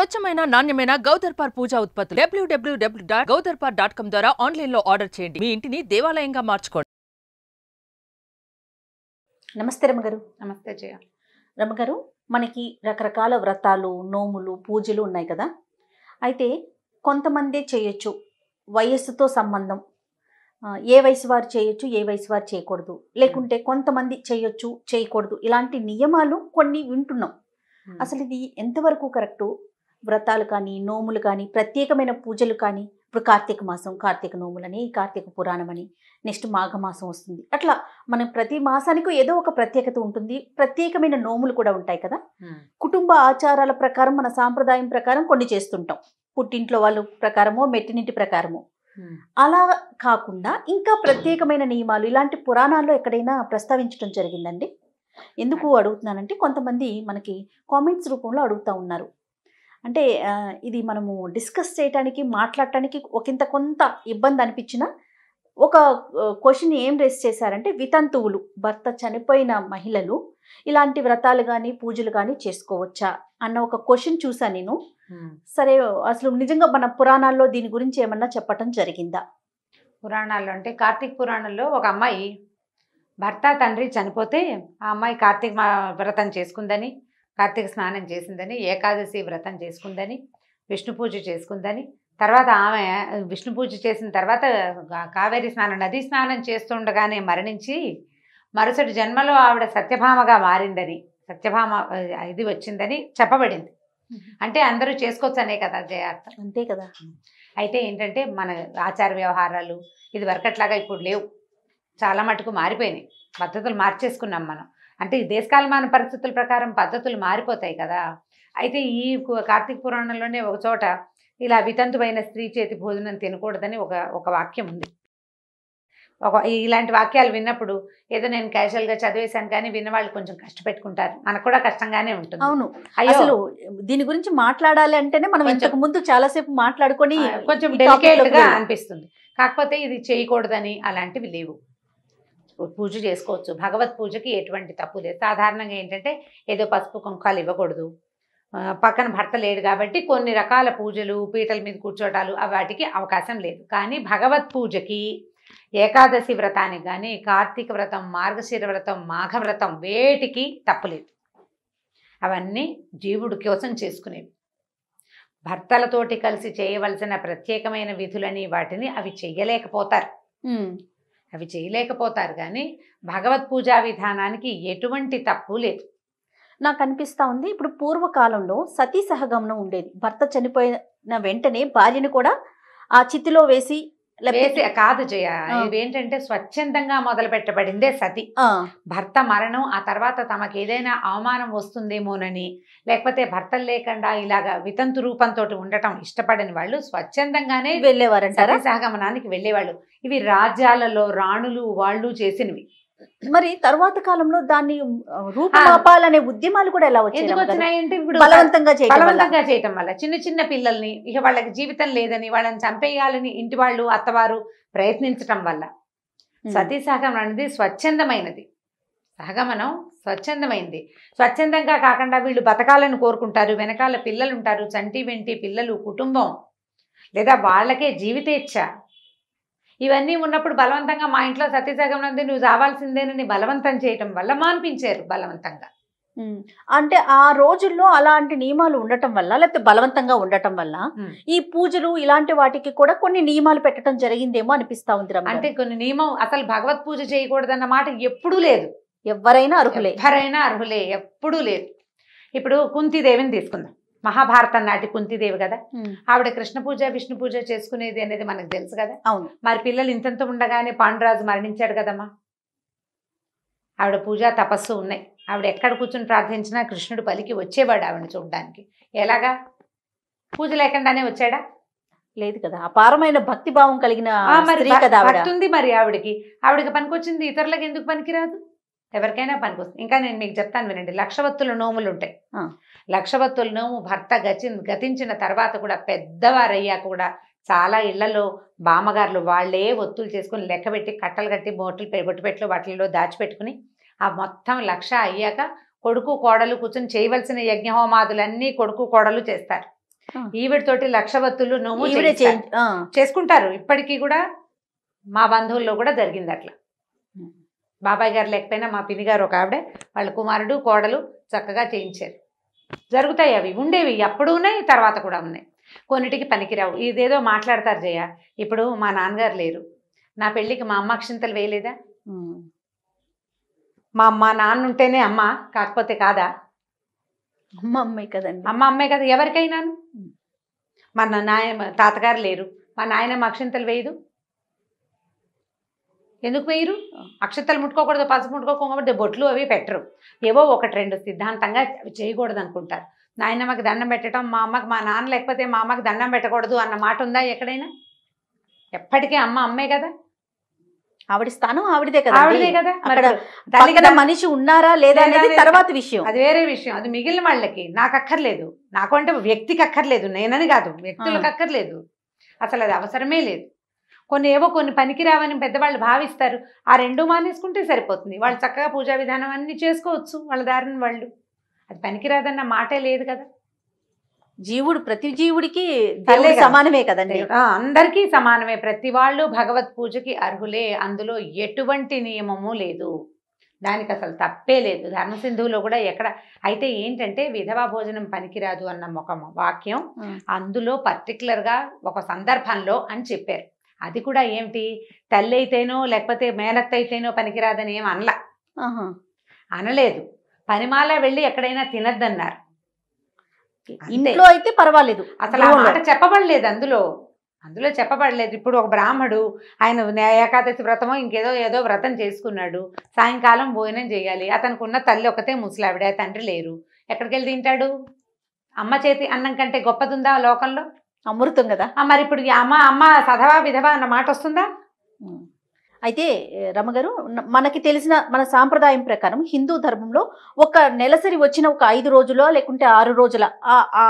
స్వచ్ఛమైన నాణ్యమైన గౌదర్పార్ పూజా ఉత్పత్తులు www.gaudarpar.com ద్వారా ఆన్లైన్ లో ఆర్డర్ చేయండి. మీ ఇంటిని దేవాలయంగా మార్చుకోండి. నమస్తే రమగారు. నమస్తే జయ. రమగారు, మనకి రకరకాల వ్రతాలు, నోములు, పూజలు ఉన్నాయి కదా. అయితే కొంతమంది చేయొచ్చు, వయస్సుతో సంబంధం, ఏ వయసు వారు చేయొచ్చు, ఏ వయసు వారు చేయకూడదు, లేకుంటే కొంతమంది చేయొచ్చు, చేయకూడదు, ఇలాంటి నియమాలు కొన్ని వింటున్నాం. అసలు ఇది ఎంతవరకు కరెక్టు? వ్రతాలు కానీ, నోములు కానీ, ప్రత్యేకమైన పూజలు కానీ, ఇప్పుడు కార్తీక మాసం, కార్తీక నోములని, కార్తీక పురాణం అని, నెక్స్ట్ మాఘమాసం వస్తుంది. అట్లా మనం ప్రతి మాసానికి ఏదో ఒక ప్రత్యేకత ఉంటుంది. ప్రత్యేకమైన నోములు కూడా ఉంటాయి కదా. కుటుంబ ఆచారాల ప్రకారం, మన సాంప్రదాయం ప్రకారం కొన్ని చేస్తుంటాం. పుట్టింట్లో వాళ్ళ ప్రకారమో, మెట్టినింటి ప్రకారమో. అలా కాకుండా ఇంకా ప్రత్యేకమైన నియమాలు ఇలాంటి పురాణాల్లో ఎక్కడైనా ప్రస్తావించడం జరిగిందండి? ఎందుకు అడుగుతున్నానంటే, కొంతమంది మనకి కామెంట్స్ రూపంలో అడుగుతూ ఉన్నారు. అంటే ఇది మనము డిస్కస్ చేయడానికి, మాట్లాడటానికి కొంత ఇబ్బంది అనిపించిన ఒక క్వశ్చన్ ఏం రేస్ చేశారంటే, వితంతువులు, భర్త చనిపోయిన మహిళలు ఇలాంటి వ్రతాలు కానీ, పూజలు కానీ చేసుకోవచ్చా అన్న ఒక క్వశ్చన్ చూసా నేను. సరే, అసలు నిజంగా మన పురాణాల్లో దీని గురించి ఏమన్నా చెప్పటం జరిగిందా? పురాణాల్లో అంటే కార్తీక పురాణంలో ఒక అమ్మాయి భర్త తండ్రి చనిపోతే ఆ అమ్మాయి కార్తీక వ్రతం చేసుకుందని, కార్తీక స్నానం చేసిందని, ఏకాదశి వ్రతం చేసుకుందని, విష్ణు పూజ చేసుకుందని, తర్వాత ఆమె విష్ణు పూజ చేసిన తర్వాత కావేరి స్నానం, నదీ స్నానం చేస్తుండగానే మరణించి మరుసటి జన్మలో ఆవిడ సత్యభామగా మారిందని, సత్యభామ ఇది వచ్చిందని చెప్పబడింది. అంటే అందరూ చేసుకోవచ్చనే కదా జయార్థ. అంతే కదా. అయితే ఏంటంటే, మన ఆచార వ్యవహారాలు ఇది వరకట్లాగా ఇప్పుడు లేవు, చాలా మటుకు మారిపోయినాయి. పద్ధతులు మార్చేసుకున్నాం మనం. అంటే ఈ దేశకాలమాన పరిస్థితుల ప్రకారం పద్ధతులు మారిపోతాయి కదా. అయితే ఈ కార్తీక పురాణంలోనే ఒక చోట ఇలా వితంతువైన స్త్రీ చేతి భోజనం తినకూడదని ఒక వాక్యం ఉంది. ఇలాంటి వాక్యాలు విన్నప్పుడు ఏదో నేను క్యాజువల్గా చదివేశాను, కానీ విన్నవాళ్ళు కొంచెం కష్టపెట్టుకుంటారు. మనకు కూడా కష్టంగానే ఉంటుంది. అవును, అసలు దీని గురించి మాట్లాడాలి అంటేనే మనం ఇంతకు ముందు చాలాసేపు మాట్లాడుకొని కొంచెం డెలికేట్గా అనిపిస్తుంది. కాకపోతే ఇది చేయకూడదని అలాంటివి లేవు. పూజ చేసుకోవచ్చు. భగవత్ పూజకి ఎటువంటి తప్పు లేదు. సాధారణంగా ఏంటంటే ఏదో పసుపు కుంకాలు ఇవ్వకూడదు, పక్కన భర్త లేడు కాబట్టి కొన్ని రకాల పూజలు, పీటల మీద కూర్చోటాలు వాటికి అవకాశం లేదు. కానీ భగవత్ పూజకి, ఏకాదశి వ్రతానికి కానీ, కార్తీక వ్రతం, మార్గశిర వ్రతం, మాఘ వ్రతం వేటికి తప్పులేదు. అవన్నీ జీవుడి కోసం చేసుకునేవి. భర్తలతోటి కలిసి చేయవలసిన ప్రత్యేకమైన విధులని వాటిని అవి చేయలేకపోతారు కానీ భగవత్ పూజా విధానానికి ఎటువంటి తప్పు లేదు. నాకు అనిపిస్తూ ఉంది, ఇప్పుడు పూర్వకాలంలో సతీ సహగమనం ఉండేది. భర్త చనిపోయిన వెంటనే భార్యను కూడా ఆ చితిలో వేసి కాదు జయ, ఇవేంటంటే స్వచ్ఛందంగా మొదలు పెట్టబడిందే సతి. భర్త మరణం, ఆ తర్వాత తమకు ఏదైనా అవమానం వస్తుందేమోనని, లేకపోతే భర్తలు లేకుండా ఇలాగా వితంతు రూపంతో ఉండటం ఇష్టపడని వాళ్ళు స్వచ్ఛందంగానే వెళ్ళేవారంటారా? సతీ సహగమనానికి వెళ్ళేవాళ్ళు. ఇవి రాజ్యాలలో రాణులు వాళ్ళు చేసినవి. మరి తర్వాత కాలంలో దాన్ని రూపుమాపాలనే ఉద్యమాలు కూడా ఎలా వచ్చినాయంటే, ఇప్పుడు బలవంతంగా చేయటం వల్ల చిన్న చిన్న పిల్లల్ని, ఇక వాళ్ళకి జీవితం లేదని వాళ్ళని చంపేయాలని ఇంటి వాళ్ళు, అత్తవారు ప్రయత్నించటం వల్ల సతీ సహగమనం అనేది స్వచ్ఛందమైనది. సహగమనం స్వచ్ఛందమైంది. స్వచ్ఛందంగా కాకుండా వీళ్ళు బతకాలని కోరుకుంటారు, వెనకాల పిల్లలు ఉంటారు, చంటి వెంటి పిల్లలు, కుటుంబం, లేదా వాళ్ళకే జీవితేచ్ఛ, ఇవన్నీ ఉన్నప్పుడు బలవంతంగా మా ఇంట్లో సతీ సహగమనం నువ్వు రావాల్సిందేనని బలవంతం చేయటం వల్ల మాన్పించారు బలవంతంగా. అంటే ఆ రోజుల్లో అలాంటి నియమాలు ఉండటం వల్ల, లేకపోతే బలవంతంగా ఉండటం వల్ల ఈ పూజలు ఇలాంటి వాటికి కూడా కొన్ని నియమాలు పెట్టడం జరిగిందేమో అనిపిస్తా ఉంది. అంటే కొన్ని నియమం, అసలు భగవత్ పూజ చేయకూడదన్న మాట ఎప్పుడూ లేదు. ఎవరైనా అర్హులే, ఎప్పుడూ లేదు. ఇప్పుడు కుంతీదేవిని తీసుకుందాం. మహాభారతం నాటి కుంతీదేవి కదా. ఆవిడ కృష్ణ పూజ, విష్ణు పూజ చేసుకునేది అనేది మనకు తెలుసు కదా. అవును. మరి పిల్లలు ఇంతంత ఉండగానే పాండురాజు మరణించాడు కదమ్మా. ఆవిడ పూజ, తపస్సు ఉన్నాయి. ఆవిడ ఎక్కడ కూర్చొని ప్రార్థించినా కృష్ణుడు పలికి వచ్చేవాడు ఆవిడని చూడడానికి. ఎలాగా? పూజ లేకుండానే వచ్చాడా? లేదు కదా. అపారమైన భక్తి భావం కలిగిన భక్తి ఉంది మరి ఆవిడకి పనికొచ్చింది, ఇతరులకు ఎందుకు పనికిరాదు? ఎవరికైనా పనికొస్తుంది. ఇంకా నేను మీకు చెప్తాను వినండి. లక్షవత్తుల నోములు ఉంటాయి. లక్షవత్తుల నోము భర్త గతించిన తర్వాత కూడా, పెద్దవారయ్యాక కూడా చాలా ఇళ్లలో బామ్మగారులు వాళ్ళే ఒత్తులు చేసుకుని లెక్కబెట్టి కట్టలు కట్టి బొట్టుపెట్లు వాటిల్లో దాచిపెట్టుకుని ఆ మొత్తం లక్ష అయ్యాక కొడుకు కోడలు కూర్చొని చేయవలసిన యజ్ఞహోమాదులన్నీ కొడుకు కోడలు చేస్తారు. ఈవిడతోటి లక్షవత్తులు నోము చేసుకుంటారు. ఇప్పటికీ కూడా మా బంధువుల్లో కూడా జరిగింది అట్లా. బాబాయ్ గారు లేకపోయినా మా పిన్ని గారు ఒక ఆవిడ వాళ్ళ కుమారుడు కోడలు చక్కగా చేయించారు. జరుగుతాయి, అవి ఉండేవి, అప్పుడు ఉన్నాయి, తర్వాత కూడా ఉన్నాయి. కొన్నిటికి పనికిరావు. ఇదేదో మాట్లాడతారు జయ. ఇప్పుడు మా నాన్నగారు లేరు, నా పెళ్ళికి మా అమ్మ అక్షింతలు వేయలేదా? మా నాన్న ఉంటేనే అమ్మ, కాకపోతే కాదా? అమ్మ అమ్మే కదండి. అమ్మ అమ్మే కదా ఎవరికైనాను. మన తాతగారు లేరు, మా నాయనమ్మ అక్షింతలు వేయదు. ఎందుకు వేయరు? అక్షంతలు ముట్టుకోకూడదు, పసుపు ముట్టుకోకూడదు, బొట్లు అవి పెట్టరు. ఏవో ఒకటి రెండు సిద్ధాంతంగా అవి చేయకూడదు అనుకుంటారు. నాయనమ్మకి దండం పెట్టడం, మా అమ్మకి, మా నాన్న లేకపోతే మా అమ్మకి దండం పెట్టకూడదు అన్న మాట ఉందా ఎక్కడైనా? ఎప్పటికీ అమ్మ అమ్మే కదా. ఆవిడ స్థానం ఆవిడదే కదా. ఆవిడదే కదా. తల్లి కదా, మనిషి ఉన్నారా లేదా అనేది తర్వాత విషయం, అది వేరే విషయం. అది మిగిలిన వాళ్ళకి. నాకు అక్కర్లేదు. నాకు అంటే వ్యక్తికి అక్కర్లేదు, నేనని కాదు, వ్యక్తులకు అక్కర్లేదు. అసలు అది అవసరమే లేదు. కొన్ని పనికిరావని పెద్దవాళ్ళు భావిస్తారు. ఆ రెండు మానేసుకుంటే సరిపోతుంది. వాళ్ళు చక్కగా పూజా విధానం అన్ని చేసుకోవచ్చు వాళ్ళ దారిని వాళ్ళు. అది పనికిరాదన్న మాటే లేదు కదా. జీవుడు ప్రతి జీవుడికి సమానమే కదండి. అందరికీ సమానమే. ప్రతి వాళ్ళు భగవత్ పూజకి అర్హులే. అందులో ఎటువంటి నియమము లేదు, దానికి అసలు తప్పే లేదు. ధర్మసింధువులో కూడా ఎక్కడ అయితే ఏంటంటే విధవా భోజనం పనికిరాదు అన్న ఒక వాక్యం అందులో పర్టికులర్గా ఒక సందర్భంలో అని చెప్పారు. అది కూడా ఏమిటి, తల్లి అయితేనో లేకపోతే మేనత్త అయితేనో పనికిరాదని ఏం అనలేదు. పనిమాల వెళ్ళి ఎక్కడైనా తినద్దన్నారు. ఇంట్లో అయితే పర్వాలేదు, అసలు ఆ మాట చెప్పబడలేదు అందులో చెప్పబడలేదు. ఇప్పుడు ఒక బ్రాహ్మడు ఆయన ఏకాదశి వ్రతమో ఏదో వ్రతం చేసుకున్నాడు, సాయంకాలం భోజనం చేయాలి. అతనికి ఉన్న తల్లి ఒకతే ముసలావిడ, తండ్రి లేరు. ఎక్కడికి వెళ్ళి తింటాడు? అమ్మ చేతి అన్నం కంటే గొప్పదుందా లోకంలో? అమృతం కదా. మరి ఇప్పుడు అమ్మ సధవా విధవా అన్న మాట వస్తుందా? అయితే రమగారు, మనకి తెలిసిన మన సాంప్రదాయం ప్రకారం హిందూ ధర్మంలో ఒక నెలసరి వచ్చిన ఒక 5 రోజుల లేకుంటే 6 రోజుల ఆ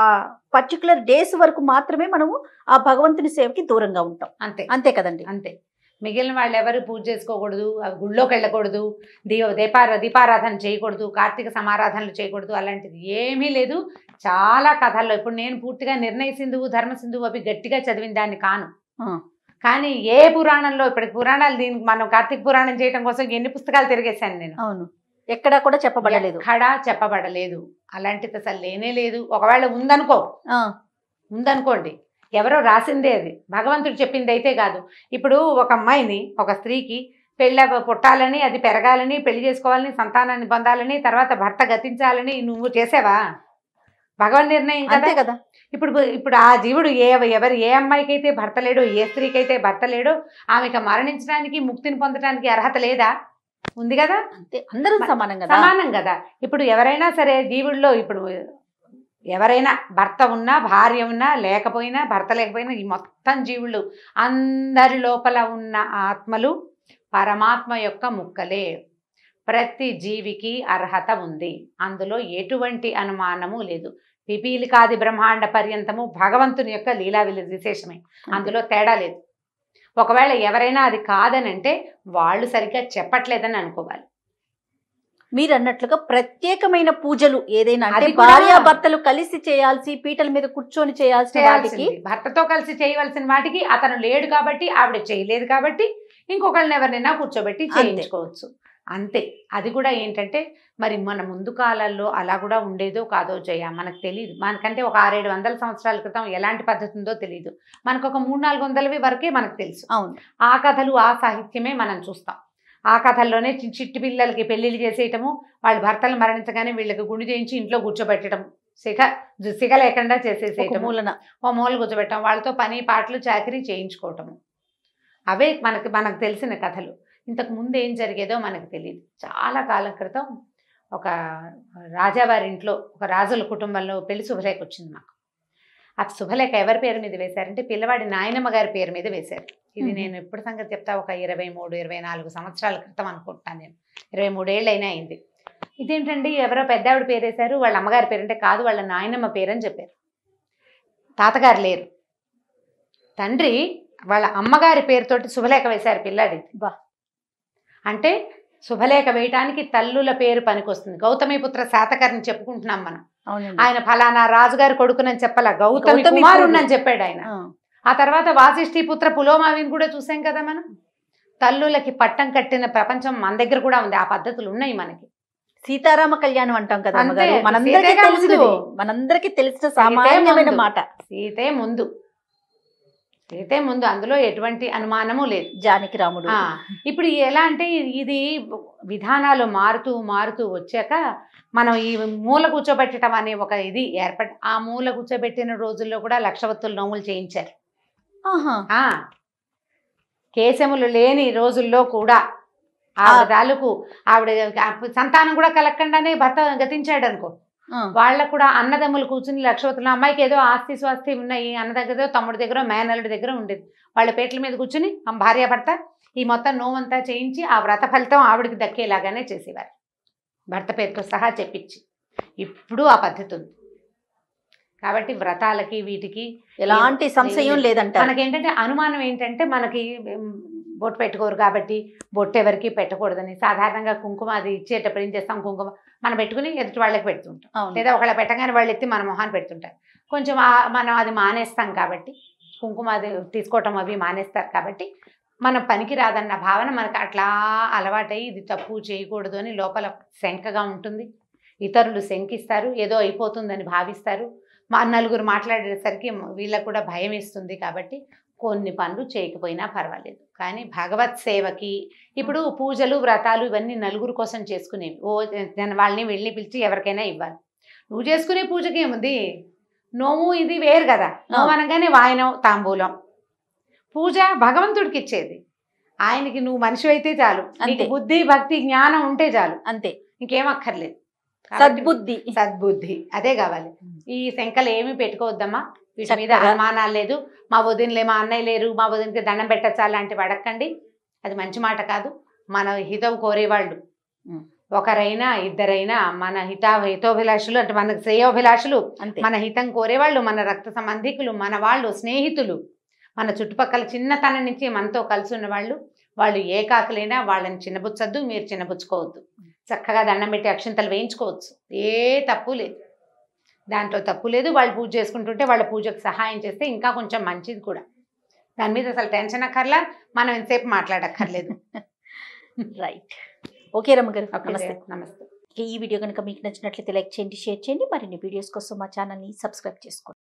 పర్టికులర్ డేస్ వరకు మాత్రమే మనము ఆ భగవంతుని సేవకి దూరంగా ఉంటాం. అంతే కదండి. అంతే. మిగిలిన వాళ్ళు ఎవరు పూజ చేసుకోకూడదు, గుళ్ళోకి వెళ్ళకూడదు, దీపారాధన చేయకూడదు, కార్తీక సమారాధనలు చేయకూడదు, అలాంటిది ఏమీ లేదు. చాలా కథల్లో ఇప్పుడు నేను పూర్తిగా నిర్ణయ సింధువు, ధర్మ సింధువు అవి గట్టిగా చదివిన దాన్ని కాను. కానీ ఏ పురాణంలో, ఇప్పటికి పురాణాలు దీనికి మనం కార్తీక పురాణం చేయడం కోసం ఎన్ని పుస్తకాలు తిరిగేశాను నేను. అవును, ఎక్కడా కూడా చెప్పబడలేదు. ఎక్కడా చెప్పబడలేదు. అలాంటిది అసలు లేనే లేదు. ఒకవేళ ఉందనుకోండి, ఎవరో రాసిందే, అది భగవంతుడు చెప్పింది అయితే కాదు. ఇప్పుడు ఒక అమ్మాయిని, ఒక స్త్రీకి పుట్టాలని, అది పెరగాలని, పెళ్లి చేసుకోవాలని, సంతానాన్ని పొందాలని, తర్వాత భర్త గతించాలని నువ్వు చేసావా? భగవన్ నిర్ణయం కదా. ఇప్పుడు ఆ జీవుడు ఏ అమ్మాయికి అయితే భర్త లేడో, ఏ స్త్రీకి అయితే భర్త లేడో, ఆమెకు మరణించడానికి, ముక్తిని పొందడానికి అర్హత లేదా? ఉంది కదా. అంతే, అందరూ సమానం కదా. ఇప్పుడు ఎవరైనా సరే జీవుల్లో, ఇప్పుడు ఎవరైనా భర్త ఉన్నా, భార్య ఉన్నా, లేకపోయినా, భర్త లేకపోయినా, ఈ మొత్తం జీవులు అందరి లోపల ఉన్న ఆత్మలు పరమాత్మ యొక్క ముక్కలే. ప్రతి జీవికి అర్హత ఉంది, అందులో ఎటువంటి అనుమానము లేదు. పిపీలికాది బ్రహ్మాండ పర్యంతము భగవంతుని యొక్క లీలా విశేషమే, అందులో తేడా లేదు. ఒకవేళ ఎవరైనా అది కాదనంటే వాళ్ళు సరిగ్గా చెప్పట్లేదని అనుకోవాలి. మీరు అన్నట్లుగా ప్రత్యేకమైన పూజలు ఏదైనా అంటే భార్యాభర్తలు కలిసి చేయాల్సి, పీటల మీద కూర్చొని చేయాల్సి, భర్తతో కలిసి చేయవలసిన వాటికి అతను లేడు కాబట్టి, ఆవిడ చేయలేదు కాబట్టి ఇంకొకళ్ళని ఎవరినైనా కూర్చోబెట్టి చేయించుకోవచ్చు. అంతే. అది కూడా ఏంటంటే మరి మన ముందు కాలాల్లో అలా కూడా ఉండేదో కాదో జయ మనకు తెలియదు. మనకంటే ఒక 600-700 సంవత్సరాల క్రితం ఎలాంటి పద్ధతి ఉందో తెలియదు. మనకు ఒక 300-400 వరకే మనకు తెలుసు. అవును, ఆ కథలు, ఆ సాహిత్యమే మనం చూస్తాం. ఆ కథల్లోనే చిట్టి పిల్లలకి పెళ్లిళ్ళు చేసేయటము, వాళ్ళ భర్తలు మరణించగానే వీళ్ళకి గుండు చేయించి ఇంట్లో కూర్చోబెట్టడం, సిగ లేకుండా చేసేసేయటం, ఓ మూల కూర్చోబెట్టడం, వాళ్ళతో పని పాటలు చాకరీ చేయించుకోవటము, అవే మనకు తెలిసిన కథలు. ఇంతకు ముందు ఏం జరిగేదో మనకు తెలియదు. చాలా కాలం క్రితం ఒక రాజావారి ఇంట్లో, ఒక రాజుల కుటుంబంలో పెళ్లి శుభలేఖ వచ్చింది మాకు. ఆ శుభలేఖ ఎవరి పేరు మీద వేశారంటే పిల్లవాడి నాయనమ్మ గారి పేరు మీద వేశారు. ఇది నేను ఎప్పుడు సంగతి చెప్తా, ఒక 23-24 సంవత్సరాల క్రితం అనుకుంటున్నాను నేను. 23 ఏళ్ళైనా అయింది. ఇదేంటండి ఎవరో పెద్దావిడ పేరు వేశారు, వాళ్ళ అమ్మగారి పేరు అంటే కాదు, వాళ్ళ నాయనమ్మ పేరు అని చెప్పారు. తాతగారు లేరు, తండ్రి వాళ్ళ అమ్మగారి పేరుతోటి శుభలేఖ వేశారు పిల్లాడిది. అంటే శుభలేఖ వేయటానికి తల్లుల పేరు పనికొస్తుంది. గౌతమిపుత్ర శాతకర్ణి చెప్పుకుంటున్నాం మనం. అవునండి. ఆయన ఫలానా రాజుగారి కొడుకునని చెప్పాల, గౌతమి గౌతమి కుమారుణ్ణని చెప్పాడు ఆయన. ఆ, ఆ తర్వాత వాసిష్ఠి పుత్ర పులోమావిని కూడా చూసాం కదా మనం. తల్లులకి పట్టం కట్టిన ప్రపంచం మన దగ్గర కూడా ఉంది, ఆ పద్ధతులు ఉన్నాయి మనకి. సీతారామ కళ్యాణం అంటాం కదా అంతే, అమ్మగారు, మనందరికీ సీతేగా తెలిసినది, ముందు. మనందరికీ తెలిసిన సామాన్యమైన ముందు. మాట. సీతే ముందు, సీతే ముందు, అందులో ఎటువంటి అనుమానము లేదు. జానకి రాముడు. ఇప్పుడు ఎలా అంటే ఇది విధానాలు మారుతూ మారుతూ వచ్చాక మనం ఈ మూల కూర్చోబెట్టడం అనే ఒక ఇది ఏర్పడి, ఆ మూల కూర్చోబెట్టిన రోజుల్లో కూడా లక్షవత్తులు నోములు చేయించారు. ఆహా. కేశములు లేని రోజుల్లో కూడా ఆవిడ తాలూకు ఆవిడ సంతానం కూడా కలగకుండానే భర్త గతించాడు అనుకో, వాళ్ళకు కూడా అన్నదమ్ములు కూర్చుని లక్షవతులు, అమ్మాయికి ఏదో ఆస్తి స్వాస్తి ఉన్నాయి, అన్న దగ్గర తమ్ముడి దగ్గర మేనల్లుడి దగ్గర ఉండేది, వాళ్ళ పేట్ల మీద కూర్చుని భార్య భర్త ఈ మొత్తం నోమంతా చేయించి ఆ వ్రత ఫలితం ఆవిడకి దక్కేలాగానే చేసేవారు, భర్త పేరుతో సహా చెప్పించి. ఇప్పుడు ఆ పద్ధతి ఉంది కాబట్టి వ్రతాలకి వీటికి ఎలాంటి సంశయం లేదంట. మనకేంటంటే అనుమానం ఏంటంటే, మనకి బొట్టు పెట్టుకోరు కాబట్టి బొట్టు ఎవరికి పెట్టకూడదని, సాధారణంగా కుంకుమ అది ఇచ్చేటప్పుడు ఏం చేస్తాం, కుంకుమ మనం పెట్టుకుని ఎదుటి వాళ్ళకి పెడుతుంటాం, లేదా ఒకళ్ళ పెట్టగానే వాళ్ళు ఎత్తి మన మొహాన్ని పెడుతుంటారు. కొంచెం మనం అది మానేస్తాం కాబట్టి, కుంకుమ అది తీసుకోవటం అవి మానేస్తారు కాబట్టి మన పనికి రాదన్న భావన మనకు అట్లా అలవాటై ఇది తప్పు చేయకూడదు అని లోపల శంకగా ఉంటుంది. ఇతరులు శంకిస్తారు, ఏదో అయిపోతుందని భావిస్తారు, నలుగురు మాట్లాడేసరికి వీళ్ళకు కూడా భయం వేస్తుంది. కాబట్టి కొన్ని పనులు చేయకపోయినా పర్వాలేదు, కానీ భగవత్ సేవకి ఇప్పుడు పూజలు వ్రతాలు ఇవన్నీ నలుగురు కోసం చేసుకునేవి. వాళ్ళని వెళ్ళి పిలిచి ఎవరికైనా ఇవ్వాలి. నువ్వు చేసుకునే పూజకి ఏముంది, నోము ఇది వేరు కదా. నోము అనగానే వాయనం తాంబూలం, పూజ భగవంతుడికి ఇచ్చేది, ఆయనకి నువ్వు మనిషి అయితే చాలు, నీకు బుద్ధి భక్తి జ్ఞానం ఉంటే చాలు, అంతే, ఇంకేం అక్కర్లేదు. సద్బుద్ధి, సద్బుద్ధి అదే కావాలి. ఈ శంకలు ఏమి పెట్టుకోవద్దమ్మా, వీటి మీద అనుమానాలు లేదు. మా వదినలే, మా అన్నయ్య లేరు, మా వదినకి దండం పెట్టచ్చా లాంటివి అడగండి, అది మంచి మాట కాదు. మన హితం కోరేవాళ్ళు ఒకరైనా ఇద్దరైనా, మన హితోభిలాషులు అంటే మనకు శ్రేయోభిలాషులు, మన హితం కోరేవాళ్ళు, మన రక్త సంబంధికులు, మన వాళ్ళు, స్నేహితులు, మన చుట్టుపక్కల చిన్నతనం నుంచి మనతో కలిసి ఉన్న వాళ్ళు ఏ కాకలైనా వాళ్ళని చిన్నబుచ్చద్దు, మీరు చిన్నబుచ్చుకోవద్దు. చక్కగా దండం పెట్టి అక్షింతలు వేయించుకోవచ్చు, ఏ తప్పు లేదు, దాంట్లో తప్పు లేదు. వాళ్ళు పూజ చేసుకుంటుంటే వాళ్ళ పూజకు సహాయం చేస్తే ఇంకా కొంచెం మంచిది కూడా. దాని మీద అసలు టెన్షన్ అక్కర్లా, మనం ఎంతసేపు మాట్లాడక్కర్లేదు. రైట్. ఓకే రమ్మగారు, నమస్తే. నమస్తే. ఈ వీడియో కనుక మీకు నచ్చినట్లయితే లైక్ చేయండి, షేర్ చేయండి. మరిన్ని వీడియోస్ కోసం మా ఛానల్ని సబ్స్క్రైబ్ చేసుకోండి.